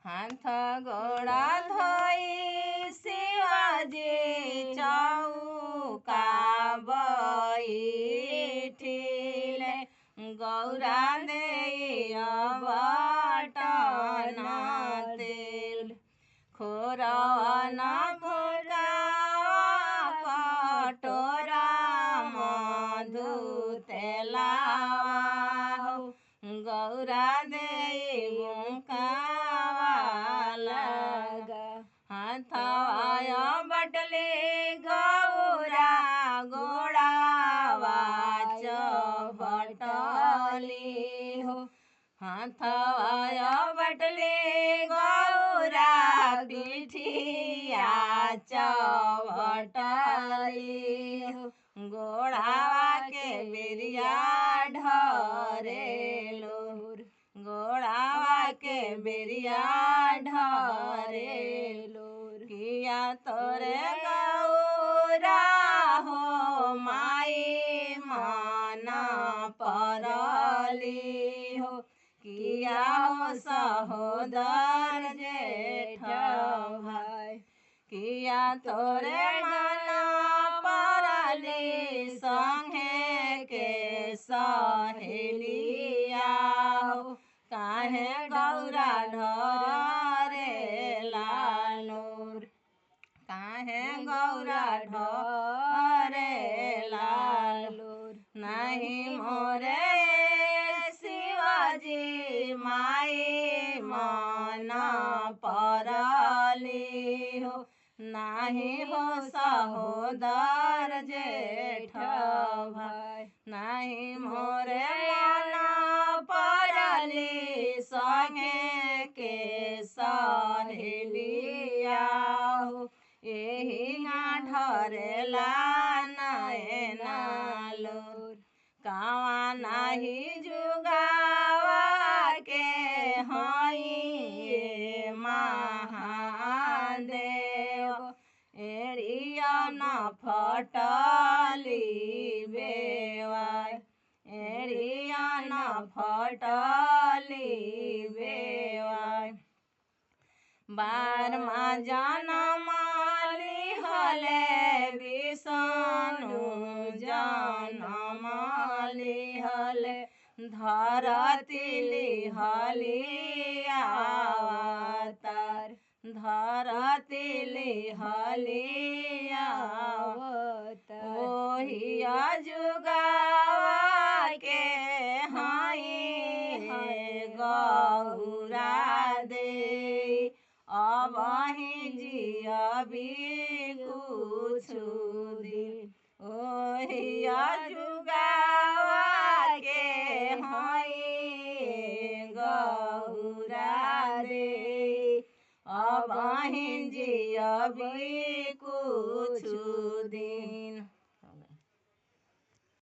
हाथ गोड़ा धोई शिवाजी चौका बैठिले गौरा देय बटन तेल खोरवन फुलवा कटोरा मधु तेलावा गौरा देई मुकावा लगा हाथवाया बटले गौरा गोड़ावा चबटली हो हाथवाया बटले गौरा पिठिया चबटली हो गोड़ावा के बिरिया ढरेलोर गोड़ावा के बिरिया ढरेलोर किया तोरे गौरा हो माई माना परली हो किया हो सहोदर जेठ भाई किया तोरे माना परली संगे के सहेलिया हो काहे गौरा ढरे लालोर काहे गौरा ढरे लालोर नहीं मोरे शिवाजी माई मन परली हो नाही हो सहोदर जेठ भाई नाही मोरे मन परली संगे के सहेलिया हो एही ढरेला नैना लोर कावा नाही जुगावा के हई महादेव एड़िया न फटली बेवाय एड़िया न फटली बेवाय बारमा जनमाली हले विष्णु जनमाली हले धरती लिहली अवतार धरती लिहली अवतार ओहिया जुगावा के हई है गौरा दे अबहि जियबी कुछ दिन ओहिया जुगावा के हई गौरा दे अबहि जियबी कुछ दिन।